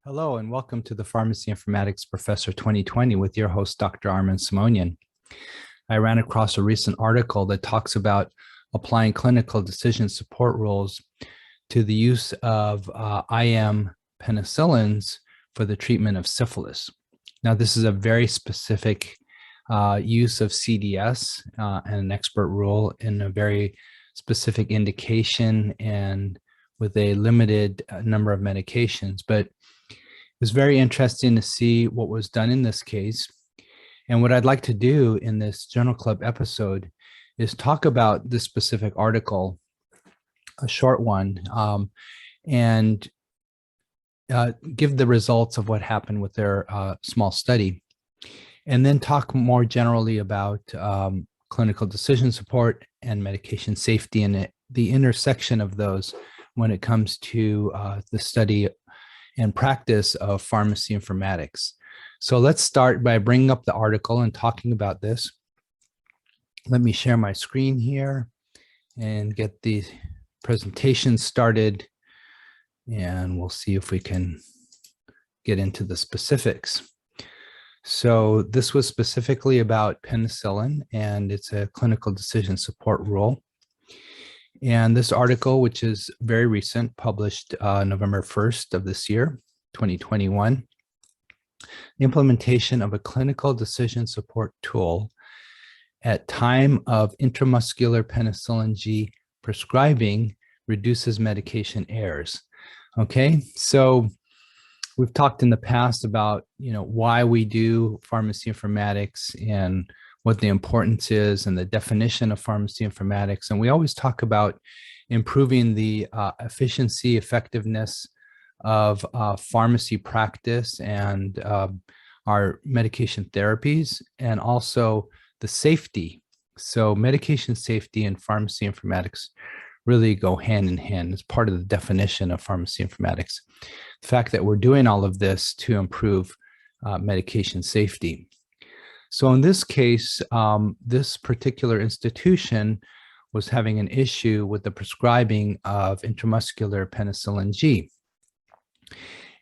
Hello and welcome to the Pharmacy Informatics Professor 2020 with your host, Dr. Armin Simonian. I ran across a recent article that talks about applying clinical decision support rules to the use of IM penicillins for the treatment of syphilis. Now, this is a very specific use of CDS and an expert rule in a very specific indication and with a limited number of medications. But it was very interesting to see what was done in this case. And what I'd like to do in this Journal Club episode is talk about this specific article, a short one, and give the results of what happened with their small study, and then talk more generally about clinical decision support and medication safety and the intersection of those when it comes to the study and practice of pharmacy informatics. So let's start by bringing up the article and talking about this. Let me share my screen here and get the presentation started, and we'll see if we can get into the specifics. So this was specifically about penicillin, and it's a clinical decision support rule. And this article, which is very recent, published November 1st of this year, 2021, implementation of a clinical decision support tool at time of intramuscular penicillin G prescribing reduces medication errors. Okay, so we've talked in the past about, why we do pharmacy informatics and what the importance is and the definition of pharmacy informatics. And we always talk about improving the efficiency, effectiveness of pharmacy practice and our medication therapies, and also the safety. So medication safety and pharmacy informatics really go hand in hand. It's part of the definition of pharmacy informatics. The fact that we're doing all of this to improve medication safety. So in this case, this particular institution was having an issue with the prescribing of intramuscular penicillin G.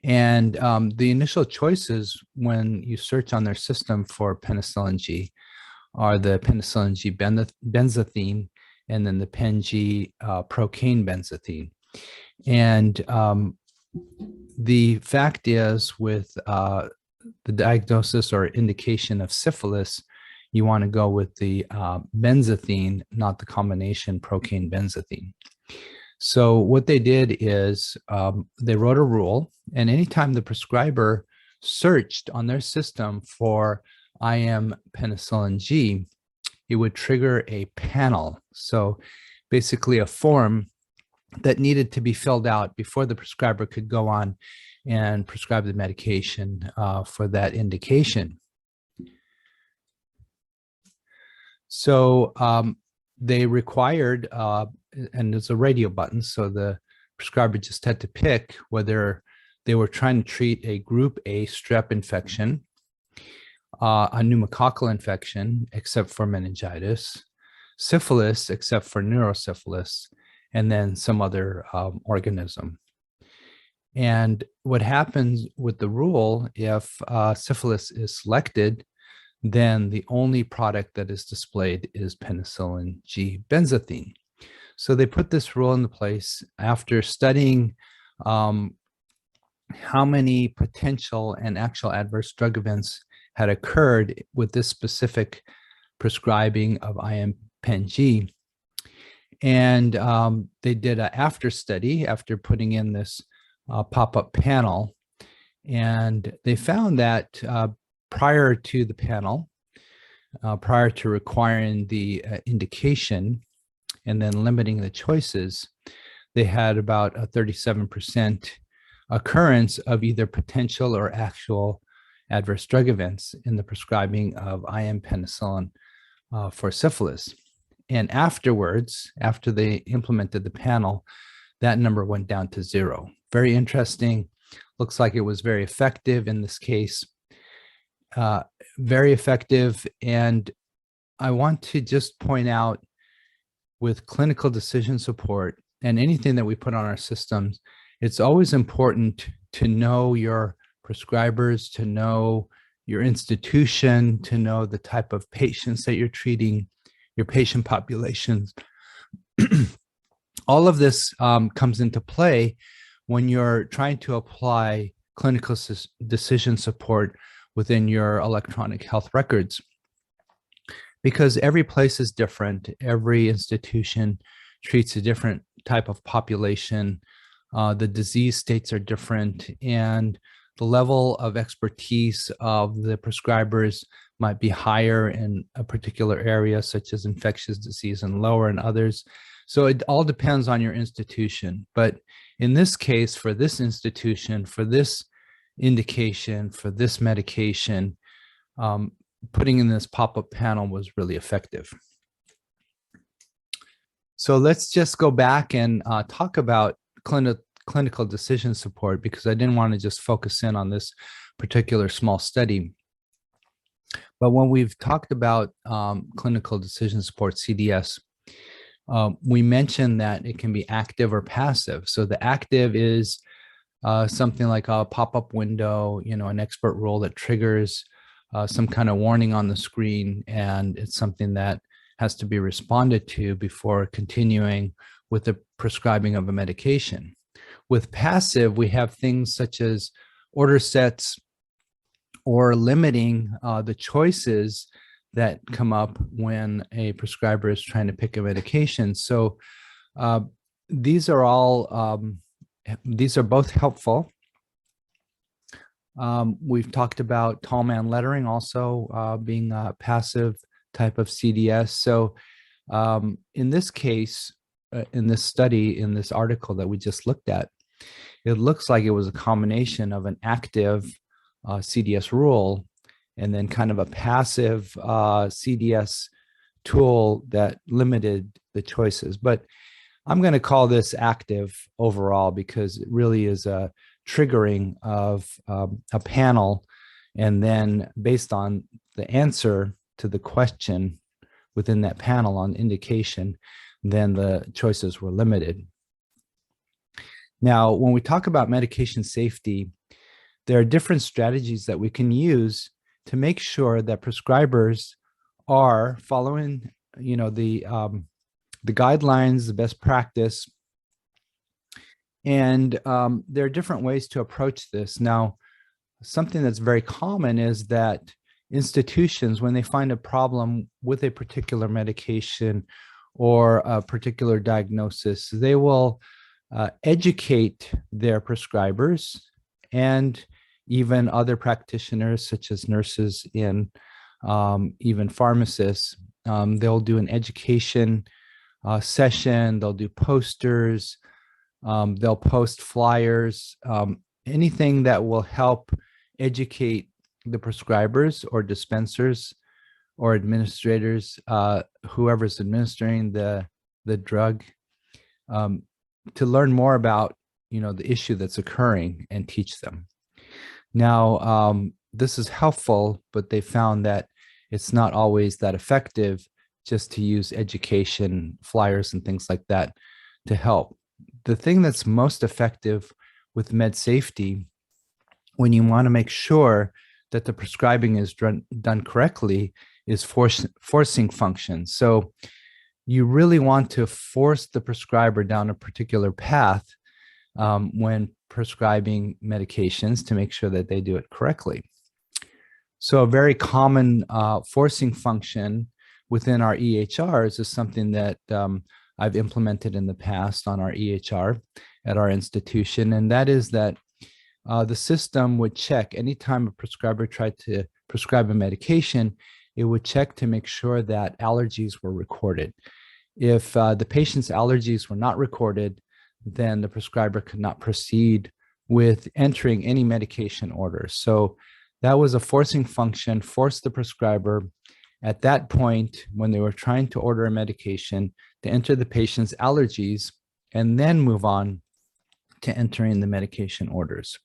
And the initial choices when you search on their system for penicillin G are the penicillin G benzathine and then the pen G procaine benzathine. And the fact is, with the diagnosis or indication of syphilis, you want to go with the benzathine, not the combination procaine benzathine. So what they did is they wrote a rule, and anytime the prescriber searched on their system for IM penicillin G, it would trigger a panel. So basically a form that needed to be filled out before the prescriber could go on and prescribe the medication for that indication. So they required, and there's a radio button, so the prescriber just had to pick whether they were trying to treat a group A strep infection, a pneumococcal infection, except for meningitis, syphilis, except for neurosyphilis, and then some other organism. And what happens with the rule, if syphilis is selected, then the only product that is displayed is penicillin G benzathine. So they put this rule into place after studying how many potential and actual adverse drug events had occurred with this specific prescribing of IM pen G. And they did an after study after putting in this pop-up panel, and they found that prior to the panel, prior to requiring the indication and then limiting the choices, they had about a 37% occurrence of either potential or actual adverse drug events in the prescribing of IM penicillin for syphilis. And afterwards, after they implemented the panel, that number went down to 0. Very interesting. Looks like it was very effective in this case. Very effective. And I want to just point out, with clinical decision support and anything that we put on our systems, it's always important to know your prescribers, to know your institution, to know the type of patients that you're treating, your patient populations. All of this comes into play when you're trying to apply clinical decision support within your electronic health records. Because every place is different, every institution treats a different type of population, the disease states are different, and the level of expertise of the prescribers might be higher in a particular area, such as infectious disease, and lower in others. So it all depends on your institution. But in this case, for this institution, for this indication, for this medication, putting in this pop-up panel was really effective. So let's just go back and talk about clinical decision support, because I didn't want to just focus in on this particular small study. But when we've talked about clinical decision support, CDS, we mentioned that it can be active or passive. So the active is something like a pop-up window, an expert rule that triggers some kind of warning on the screen, and it's something that has to be responded to before continuing with the prescribing of a medication. With passive, we have things such as order sets or limiting the choices that come up when a prescriber is trying to pick a medication. So these are both helpful. We've talked about tall man lettering also being a passive type of CDS. So in this case, in this study, in this article that we just looked at, it looks like it was a combination of an active CDS rule and then kind of a passive CDS tool that limited the choices. But I'm going to call this active overall, because it really is a triggering of a panel, and then based on the answer to the question within that panel on indication, then the choices were limited. Now, when we talk about medication safety, there are different strategies that we can use to make sure that prescribers are following, the guidelines, the best practice. And there are different ways to approach this. Now, something that's very common is that institutions, when they find a problem with a particular medication or a particular diagnosis, they will educate their prescribers and even other practitioners, such as nurses and even pharmacists. They'll do an education session, they'll do posters, they'll post flyers, anything that will help educate the prescribers or dispensers or administrators, whoever's administering the drug, to learn more about the issue that's occurring and teach them. Now, this is helpful, but they found that it's not always that effective just to use education flyers and things like that to help. The thing that's most effective with med safety, when you want to make sure that the prescribing is done correctly, is forcing function. So you really want to force the prescriber down a particular path when prescribing medications to make sure that they do it correctly. So a very common forcing function within our EHRs is something that I've implemented in the past on our EHR at our institution, and that is that the system would check anytime a prescriber tried to prescribe a medication, it would check to make sure that allergies were recorded. If the patient's allergies were not recorded, then the prescriber could not proceed with entering any medication order. So that was a forcing function, forced the prescriber at that point when they were trying to order a medication to enter the patient's allergies and then move on to entering the medication orders.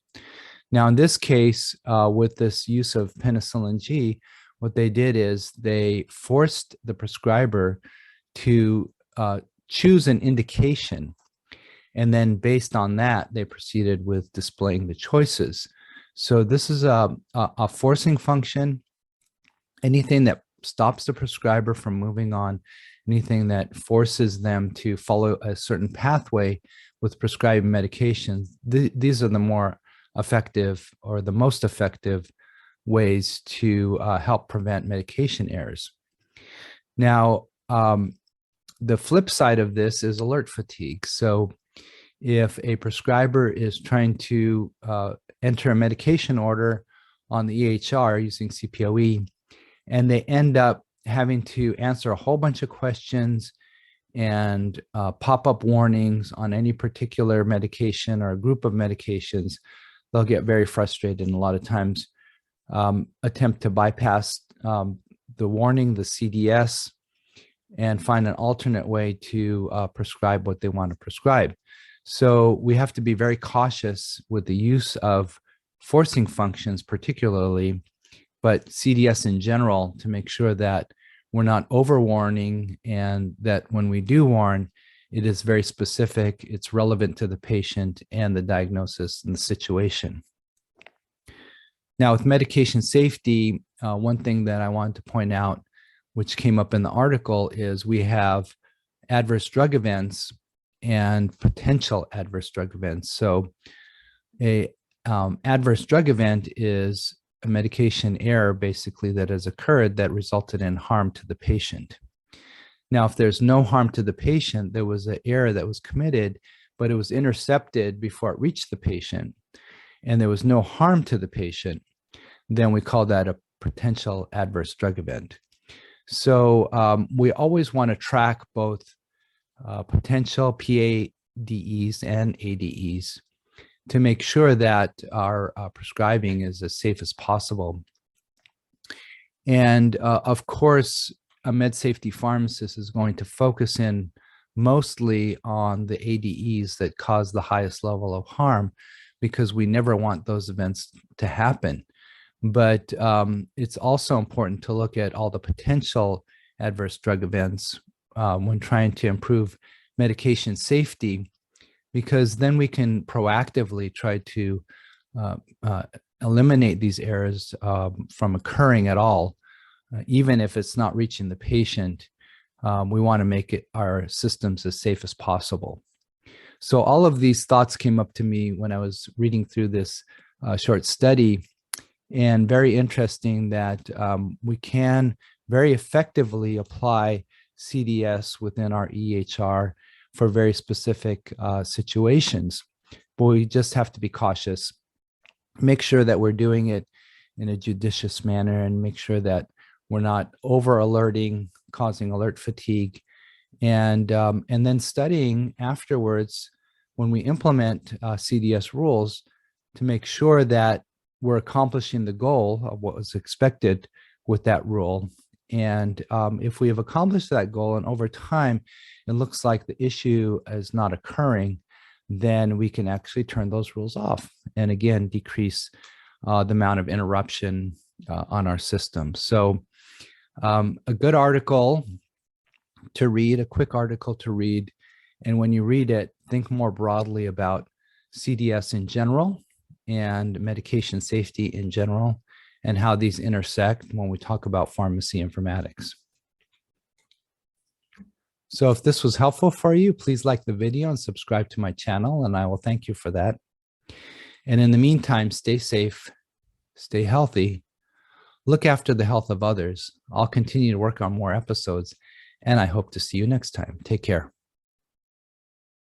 Now, in this case, with this use of Penicillin G, what they did is they forced the prescriber to choose an indication. And then based on that, they proceeded with displaying the choices. So this is a forcing function. Anything that stops the prescriber from moving on, anything that forces them to follow a certain pathway with prescribed medications, these are the more effective or the most effective ways to help prevent medication errors. Now, the flip side of this is alert fatigue. So if a prescriber is trying to enter a medication order on the EHR using CPOE, and they end up having to answer a whole bunch of questions and pop-up warnings on any particular medication or a group of medications, they'll get very frustrated and a lot of times attempt to bypass the warning, the CDS, and find an alternate way to prescribe what they want to prescribe. So we have to be very cautious with the use of forcing functions particularly, but CDS in general, to make sure that we're not overwarning and that when we do warn, it is very specific, it's relevant to the patient and the diagnosis and the situation. Now with medication safety, one thing that I wanted to point out, which came up in the article, is we have adverse drug events and potential adverse drug events. So a adverse drug event is a medication error basically that has occurred that resulted in harm to the patient. Now, if there's no harm to the patient, there was an error that was committed, but it was intercepted before it reached the patient, and there was no harm to the patient, then we call that a potential adverse drug event. So we always want to track both potential PADEs and ADEs to make sure that our prescribing is as safe as possible. And of course, a med safety pharmacist is going to focus in mostly on the ADEs that cause the highest level of harm, because we never want those events to happen. But it's also important to look at all the potential adverse drug events when trying to improve medication safety, because then we can proactively try to eliminate these errors from occurring at all. Even if it's not reaching the patient, we want to make our systems as safe as possible. So all of these thoughts came up to me when I was reading through this short study, and very interesting that we can very effectively apply CDS within our EHR for very specific situations. But we just have to be cautious, make sure that we're doing it in a judicious manner, and make sure that we're not over alerting, causing alert fatigue, and then studying afterwards when we implement CDS rules to make sure that we're accomplishing the goal of what was expected with that rule. And if we have accomplished that goal and over time it looks like the issue is not occurring, then we can actually turn those rules off and again decrease the amount of interruption on our system. So a good article to read, a quick article to read, and when you read it, think more broadly about CDS in general and medication safety in general, and how these intersect when we talk about pharmacy informatics. So if this was helpful for you, please like the video and subscribe to my channel, and I will thank you for that. And in the meantime, stay safe, stay healthy, look after the health of others. I'll continue to work on more episodes, and I hope to see you next time. Take care.